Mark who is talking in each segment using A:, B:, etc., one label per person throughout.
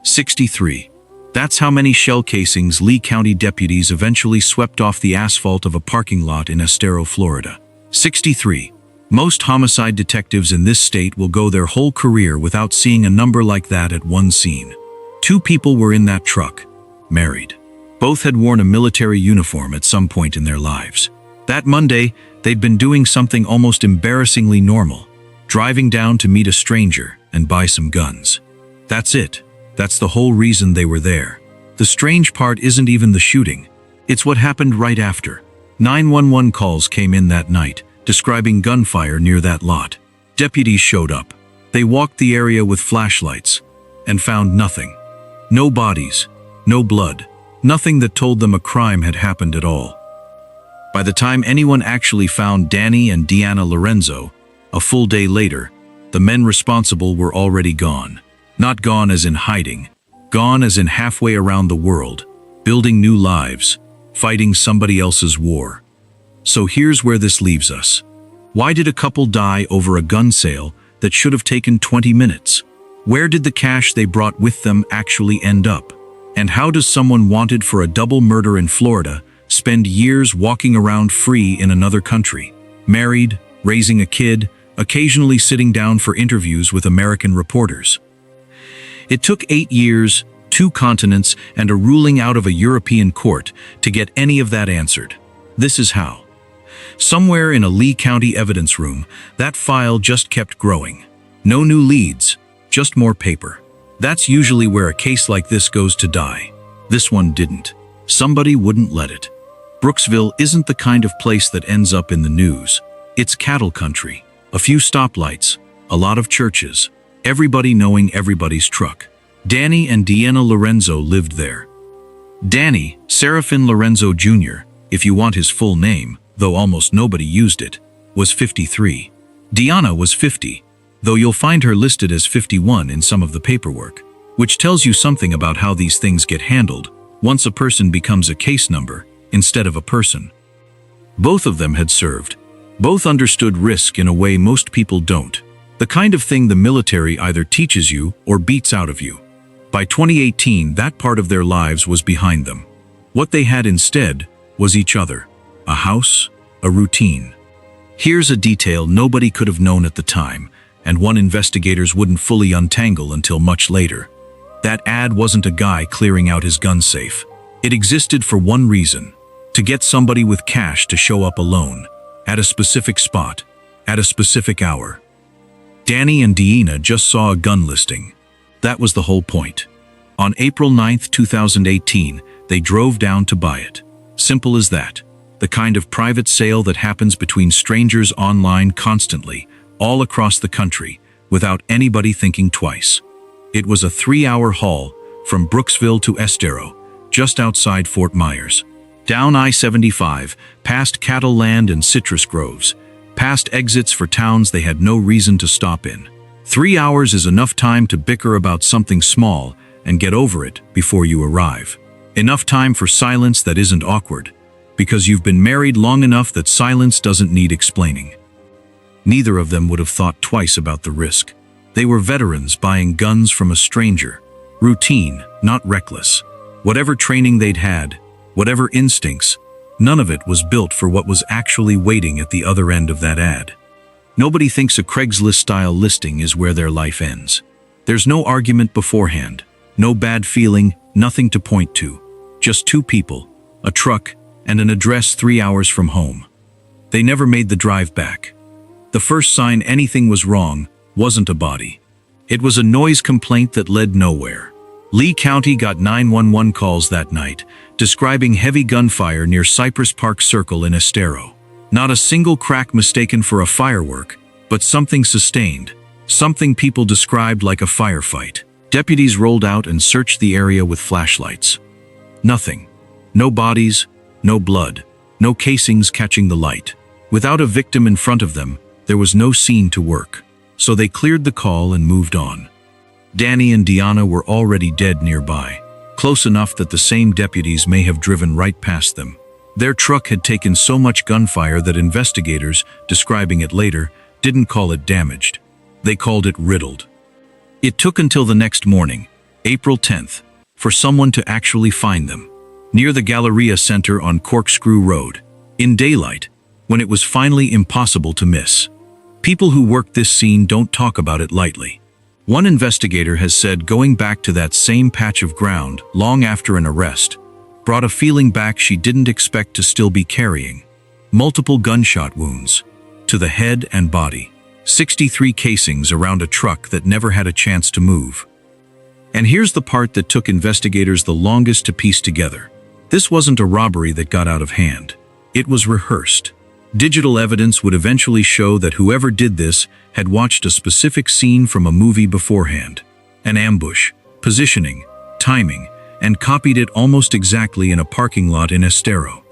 A: 63. That's how many shell casings Lee County deputies eventually swept off the asphalt of a parking lot in Estero, Florida. 63. Most homicide detectives in this state will go their whole career without seeing a number like that at one scene. 2 people were in that truck, married. Both had worn a military uniform at some point in their lives. That Monday, they'd been doing something almost embarrassingly normal, driving down to meet a stranger and buy some guns. That's it. That's the whole reason they were there. The strange part isn't even the shooting. It's what happened right after. 911 calls came in that night, describing gunfire near that lot. Deputies showed up. They walked the area with flashlights and found nothing. No bodies, no blood, nothing that told them a crime had happened at all. By the time anyone actually found Danny and Deana Lorenzo, a full day later, the men responsible were already gone. Not gone as in hiding, gone as in halfway around the world, building new lives, fighting somebody else's war. So here's where this leaves us. Why did a couple die over a gun sale that should have taken 20 minutes? Where did the cash they brought with them actually end up? And how does someone wanted for a double murder in Florida spend years walking around free in another country, married, raising a kid, occasionally sitting down for interviews with American reporters? It took 8 years, 2 continents, and a ruling out of a European court to get any of that answered. This is how. Somewhere in a Lee County evidence room, that file just kept growing. No new leads, just more paper. That's usually where a case like this goes to die. This one didn't. Somebody wouldn't let it. Brooksville isn't the kind of place that ends up in the news. It's cattle country, a few stoplights, a lot of churches, everybody knowing everybody's truck. Danny and Deana Lorenzo lived there. Danny, Serafin Lorenzo Jr., if you want his full name, though almost nobody used it, was 53. Deana was 50, though you'll find her listed as 51 in some of the paperwork, which tells you something about how these things get handled once a person becomes a case number instead of a person. Both of them had served. Both understood risk in a way most people don't. The kind of thing the military either teaches you or beats out of you. By 2018, that part of their lives was behind them. What they had instead was each other, a house, a routine. Here's a detail nobody could have known at the time, and one investigators wouldn't fully untangle until much later. That ad wasn't a guy clearing out his gun safe. It existed for one reason: to get somebody with cash to show up alone, at a specific spot, at a specific hour. Danny and Deana just saw a gun listing. That was the whole point. On April 9, 2018, they drove down to buy it. Simple as that. The kind of private sale that happens between strangers online constantly, all across the country, without anybody thinking twice. It was a 3-hour haul from Brooksville to Estero, just outside Fort Myers. Down I-75, past cattle land and citrus groves, past exits for towns they had no reason to stop in. 3 hours is enough time to bicker about something small and get over it before you arrive. Enough time for silence that isn't awkward, because you've been married long enough that silence doesn't need explaining. Neither of them would have thought twice about the risk. They were veterans buying guns from a stranger. Routine, not reckless. Whatever training they'd had, whatever instincts, none of it was built for what was actually waiting at the other end of that ad. Nobody thinks a Craigslist-style listing is where their life ends. There's no argument beforehand, no bad feeling, nothing to point to. Just 2 people, a truck, and an address 3 hours from home. They never made the drive back. The first sign anything was wrong wasn't a body. It was a noise complaint that led nowhere. Lee County got 911 calls that night, describing heavy gunfire near Cypress Park Circle in Estero. Not a single crack mistaken for a firework, but something sustained, something people described like a firefight. Deputies rolled out and searched the area with flashlights. Nothing. No bodies, no blood, no casings catching the light. Without a victim in front of them, there was no scene to work. So they cleared the call and moved on. Danny and Deana were already dead nearby, close enough that the same deputies may have driven right past them. Their truck had taken so much gunfire that investigators, describing it later, didn't call it damaged. They called it riddled. It took until the next morning, April 10th, for someone to actually find them. Near the Galleria Center on Corkscrew Road. In daylight, when it was finally impossible to miss. People who worked this scene don't talk about it lightly. One investigator has said going back to that same patch of ground long after an arrest brought a feeling back she didn't expect to still be carrying. Multiple gunshot wounds to the head and body. 63 casings around a truck that never had a chance to move. And here's the part that took investigators the longest to piece together. This wasn't a robbery that got out of hand. It was rehearsed. Digital evidence would eventually show that whoever did this had watched a specific scene from a movie beforehand. An ambush, positioning, timing, and copied it almost exactly in a parking lot in Estero.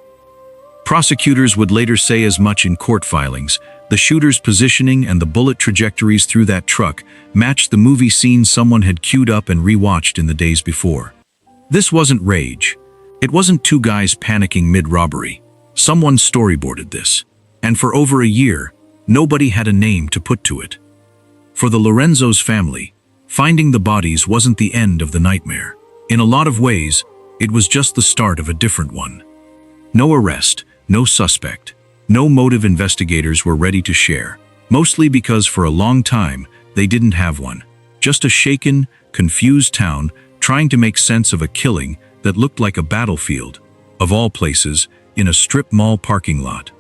A: Prosecutors would later say as much in court filings. The shooter's positioning and the bullet trajectories through that truck matched the movie scene someone had queued up and rewatched in the days before. This wasn't rage. It wasn't two guys panicking mid-robbery. Someone storyboarded this. And for over a year, nobody had a name to put to it. For the Lorenzo's family, finding the bodies wasn't the end of the nightmare. In a lot of ways, it was just the start of a different one. No arrest, no suspect, no motive investigators were ready to share, mostly because for a long time, they didn't have one. Just a shaken, confused town trying to make sense of a killing that looked like a battlefield, of all places, in a strip mall parking lot.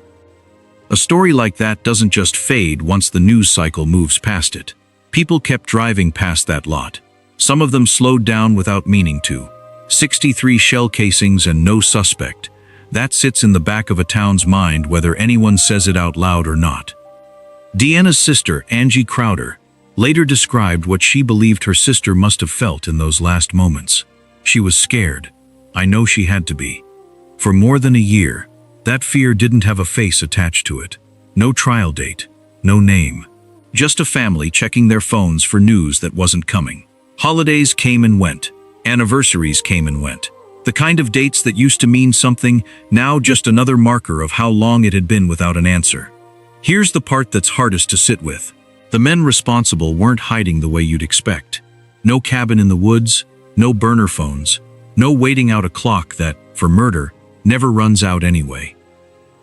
A: A story like that doesn't just fade once the news cycle moves past it. People kept driving past that lot. Some of them slowed down without meaning to. 63 shell casings and no suspect. That sits in the back of a town's mind whether anyone says it out loud or not. Deanna's sister, Angie Crowder, later described what she believed her sister must have felt in those last moments. She was scared. I know she had to be. For more than a year, that fear didn't have a face attached to it. No trial date, no name. Just a family checking their phones for news that wasn't coming. Holidays came and went. Anniversaries came and went. The kind of dates that used to mean something, now just another marker of how long it had been without an answer. Here's the part that's hardest to sit with. The men responsible weren't hiding the way you'd expect. No cabin in the woods, no burner phones, no waiting out a clock that, for murder, never runs out anyway.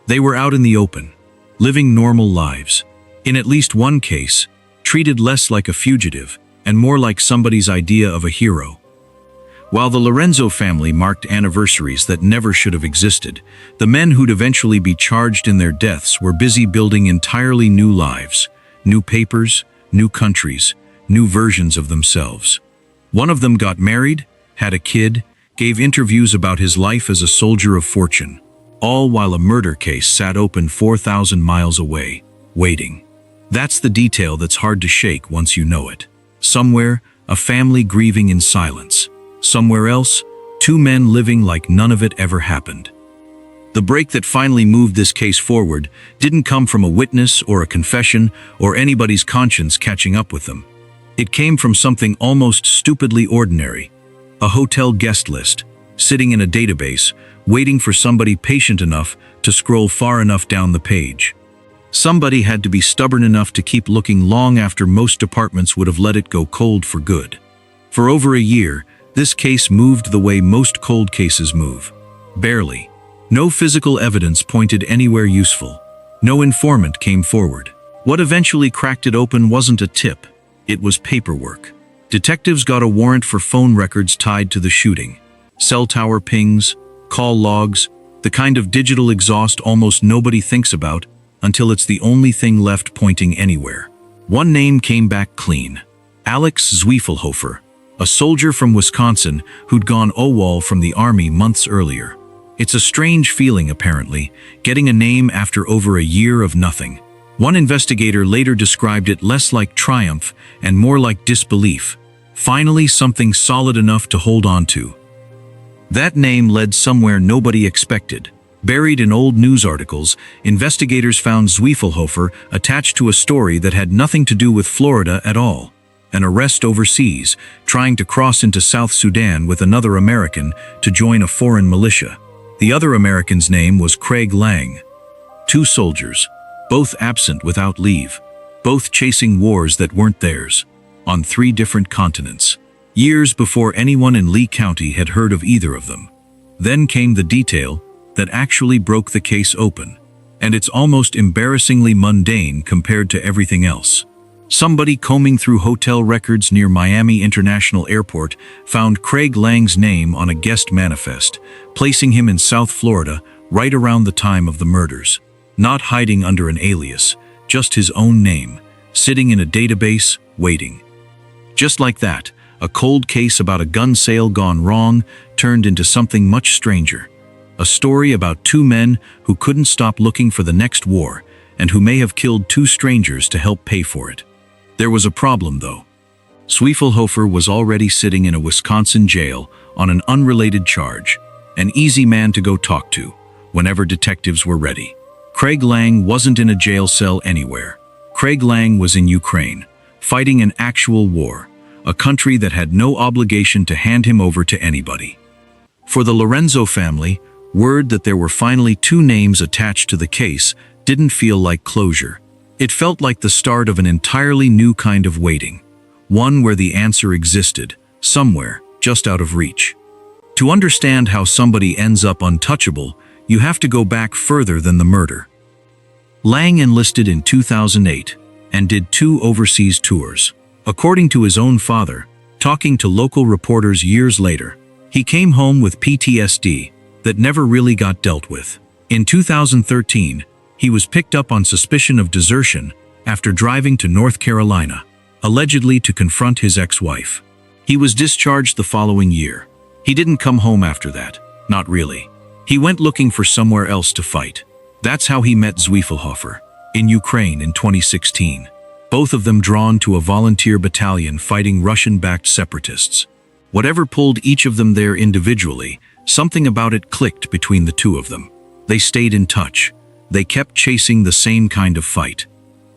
A: They were out in the open, living normal lives. In at least one case, treated less like a fugitive and more like somebody's idea of a hero. While the Lorenzo family marked anniversaries that never should have existed, the men who'd eventually be charged in their deaths were busy building entirely new lives, new papers, new countries, new versions of themselves. One of them got married, had a kid, gave interviews about his life as a soldier of fortune, all while a murder case sat open 4,000 miles away, waiting. That's the detail that's hard to shake once you know it. Somewhere, a family grieving in silence. Somewhere else, two men living like none of it ever happened. The break that finally moved this case forward didn't come from a witness or a confession or anybody's conscience catching up with them. It came from something almost stupidly ordinary. A hotel guest list, sitting in a database, waiting for somebody patient enough to scroll far enough down the page. Somebody had to be stubborn enough to keep looking long after most departments would have let it go cold for good. For over a year, this case moved the way most cold cases move. Barely. No physical evidence pointed anywhere useful. No informant came forward. What eventually cracked it open wasn't a tip. It was paperwork. Detectives got a warrant for phone records tied to the shooting. Cell tower pings, call logs, the kind of digital exhaust almost nobody thinks about until it's the only thing left pointing anywhere. One name came back clean. Alex Zwiefelhofer, a soldier from Wisconsin who'd gone AWOL from the Army months earlier. It's a strange feeling, apparently, getting a name after over a year of nothing. One investigator later described it less like triumph and more like disbelief. Finally, something solid enough to hold on to. That name led somewhere nobody expected. Buried in old news articles, investigators found Zwiefelhofer attached to a story that had nothing to do with Florida at all. An arrest overseas, trying to cross into South Sudan with another American to join a foreign militia. The other American's name was Craig Lang. Two soldiers, both absent without leave, both chasing wars that weren't theirs, on 3 different continents. years before anyone in Lee County had heard of either of them. Then came the detail that actually broke the case open, and it's almost embarrassingly mundane compared to everything else. Somebody combing through hotel records near Miami International Airport found Craig Lang's name on a guest manifest, placing him in South Florida right around the time of the murders. Not hiding under an alias, just his own name, sitting in a database, waiting. Just like that, a cold case about a gun sale gone wrong turned into something much stranger. A story about two men who couldn't stop looking for the next war and who may have killed two strangers to help pay for it. There was a problem, though. Zwiefelhofer was already sitting in a Wisconsin jail on an unrelated charge, an easy man to go talk to whenever detectives were ready. Craig Lang wasn't in a jail cell anywhere. Craig Lang was in Ukraine, fighting an actual war, a country that had no obligation to hand him over to anybody. For the Lorenzo family, word that there were finally two names attached to the case didn't feel like closure. It felt like the start of an entirely new kind of waiting, one where the answer existed, somewhere, just out of reach. To understand how somebody ends up untouchable, you have to go back further than the murder. Lang enlisted in 2008 and did 2 overseas tours. According to his own father, talking to local reporters years later, he came home with PTSD that never really got dealt with. In 2013, he was picked up on suspicion of desertion after driving to North Carolina, allegedly to confront his ex-wife. He was discharged the following year. He didn't come home after that, not really. He went looking for somewhere else to fight. That's how he met Zwiefelhofer, in Ukraine in 2016. Both of them drawn to a volunteer battalion fighting Russian-backed separatists. Whatever pulled each of them there individually, something about it clicked between the two of them. They stayed in touch. They kept chasing the same kind of fight.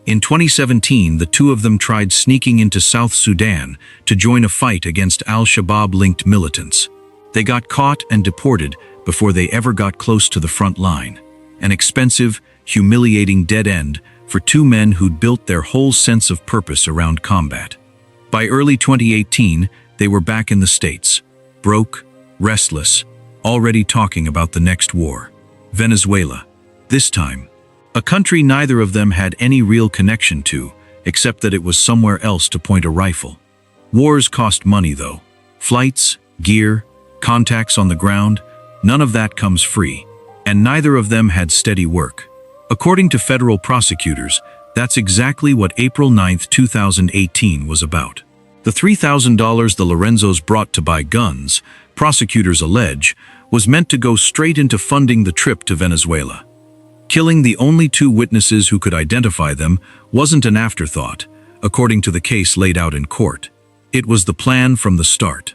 A: In 2017, the two of them tried sneaking into South Sudan to join a fight against al-Shabaab-linked militants. They got caught and deported before they ever got close to the front line. An expensive, humiliating dead end for two men who'd built their whole sense of purpose around combat. By early 2018, they were back in the States, broke, restless, already talking about the next war. Venezuela. This time, a country neither of them had any real connection to, except that it was somewhere else to point a rifle. Wars cost money, though. Flights, gear, contacts on the ground, none of that comes free, and neither of them had steady work. According to federal prosecutors, that's exactly what April 9, 2018 was about. The $3,000 the Lorenzos brought to buy guns, prosecutors allege, was meant to go straight into funding the trip to Venezuela. Killing the only 2 witnesses who could identify them wasn't an afterthought, according to the case laid out in court. It was the plan from the start.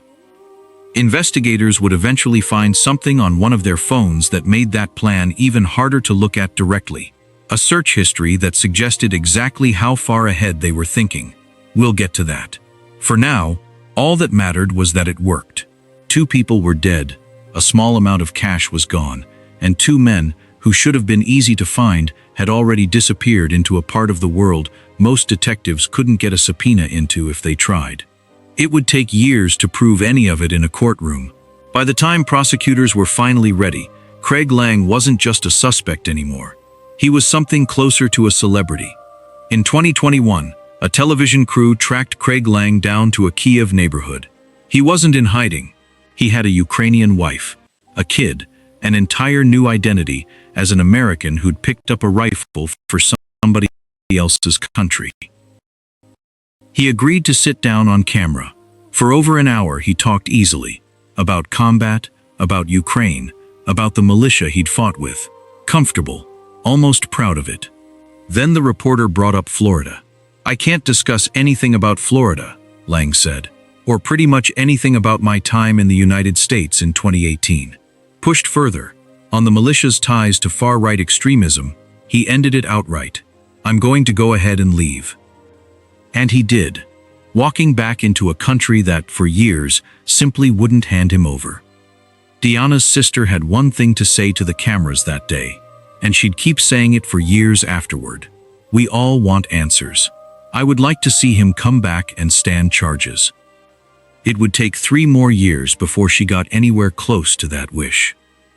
A: Investigators would eventually find something on one of their phones that made that plan even harder to look at directly. A search history that suggested exactly how far ahead they were thinking. We'll get to that. For now, all that mattered was that it worked. 2 people were dead, a small amount of cash was gone, and 2 men, who should have been easy to find, had already disappeared into a part of the world most detectives couldn't get a subpoena into if they tried. It would take years to prove any of it in a courtroom. By the time prosecutors were finally ready, Craig Lang wasn't just a suspect anymore. He was something closer to a celebrity. In 2021, a television crew tracked Craig Lang down to a Kiev neighborhood. He wasn't in hiding. He had a Ukrainian wife, a kid, an entire new identity as an American who'd picked up a rifle for somebody else's country. He agreed to sit down on camera. For over an hour he talked easily, about combat, about Ukraine, about the militia he'd fought with. Comfortable, almost proud of it. Then the reporter brought up Florida. "I can't discuss anything about Florida," Lang said, "or pretty much anything about my time in the United States in 2018. Pushed further, on the militia's ties to far-right extremism, he ended it outright. "I'm going to go ahead and leave." And he did, walking back into a country that, for years, simply wouldn't hand him over. Deana's sister had one thing to say to the cameras that day, and she'd keep saying it for years afterward. "We all want answers. I would like to see him come back and stand charges." It would take 3 more years before she got anywhere close to that wish.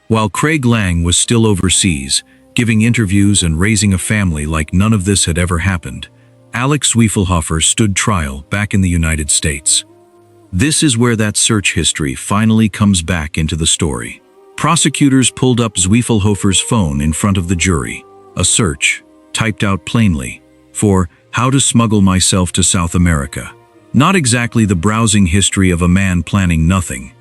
A: While Craig Lang was still overseas, giving interviews and raising a family like none of this had ever happened, Alex Zwiefelhofer stood trial back in the United States. This is where that search history finally comes back into the story. Prosecutors pulled up Zwiefelhofer's phone in front of the jury. A search, typed out plainly, for how to smuggle myself to South America. Not exactly the browsing history of a man planning nothing.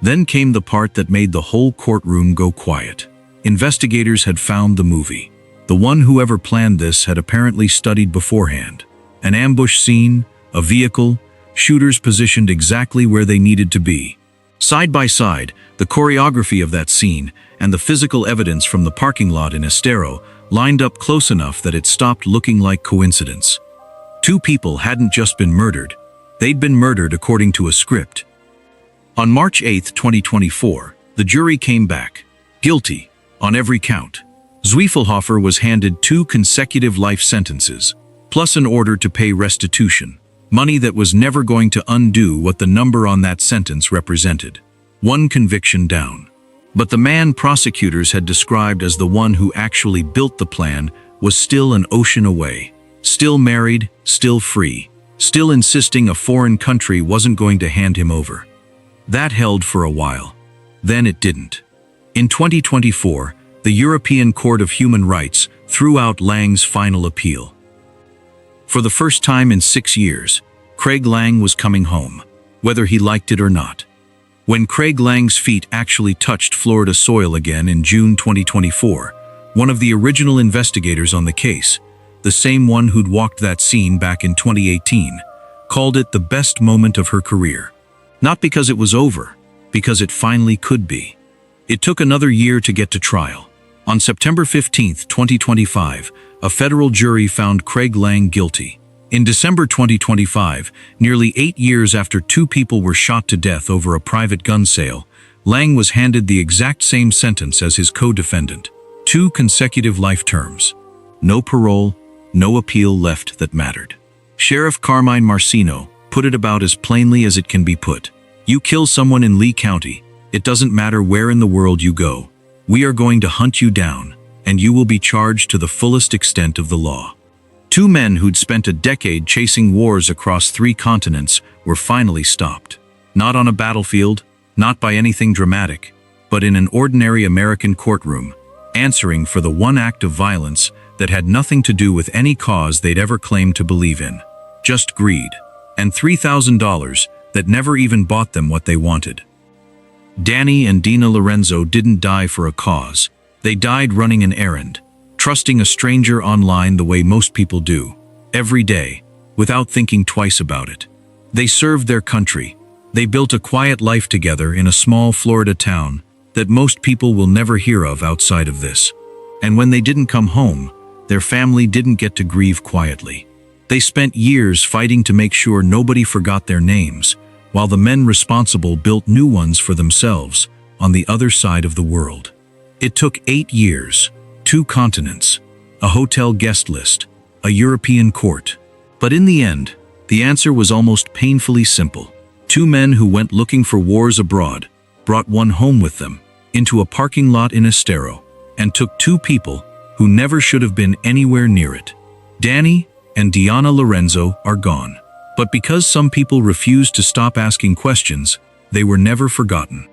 A: Then came the part that made the whole courtroom go quiet. Investigators had found the movie. The one whoever planned this had apparently studied beforehand. An ambush scene, a vehicle, shooters positioned exactly where they needed to be. Side by side, the choreography of that scene and the physical evidence from the parking lot in Estero lined up close enough that it stopped looking like coincidence. 2 people hadn't just been murdered, they'd been murdered according to a script. On March 8, 2024, the jury came back, guilty, on every count. Zwiefelhofer was handed 2 consecutive life sentences, plus an order to pay restitution, money that was never going to undo what the number on that sentence represented. 1 conviction down. But the man prosecutors had described as the one who actually built the plan was still an ocean away, still married, still free, still insisting a foreign country wasn't going to hand him over. That held for a while. Then it didn't. In 2024, the European Court of Human Rights threw out Lang's final appeal. For the first time in 6 years, Craig Lang was coming home, whether he liked it or not. When Craig Lang's feet actually touched Florida soil again in June 2024, one of the original investigators on the case, the same one who'd walked that scene back in 2018, called it the best moment of her career. Not because it was over, because it finally could be. It took another year to get to trial. On September 15, 2025, a federal jury found Craig Lang guilty. In December 2025, nearly 8 years after 2 people were shot to death over a private gun sale, Lang was handed the exact same sentence as his co-defendant. 2 consecutive life terms. No parole, no appeal left that mattered. Sheriff Carmine Marcino put it about as plainly as it can be put. You kill someone in Lee County, it doesn't matter where in the world you go. We are going to hunt you down, and you will be charged to the fullest extent of the law. 2 men who'd spent a decade chasing wars across 3 continents were finally stopped. Not on a battlefield, not by anything dramatic, but in an ordinary American courtroom, answering for the one act of violence that had nothing to do with any cause they'd ever claimed to believe in. Just greed, and $3,000 that never even bought them what they wanted. Danny and Deana Lorenzo didn't die for a cause. They died running an errand, trusting a stranger online the way most people do, every day, without thinking twice about it. They served their country. They built a quiet life together in a small Florida town that most people will never hear of outside of this. And when they didn't come home, their family didn't get to grieve quietly. They spent years fighting to make sure nobody forgot their names, while the men responsible built new ones for themselves on the other side of the world. It took 8 years, 2 continents, a hotel guest list, a European court. But in the end, the answer was almost painfully simple. 2 men who went looking for wars abroad brought one home with them, into a parking lot in Estero, and took 2 people who never should have been anywhere near it. Danny and Deana Lorenzo are gone. But because some people refused to stop asking questions, they were never forgotten.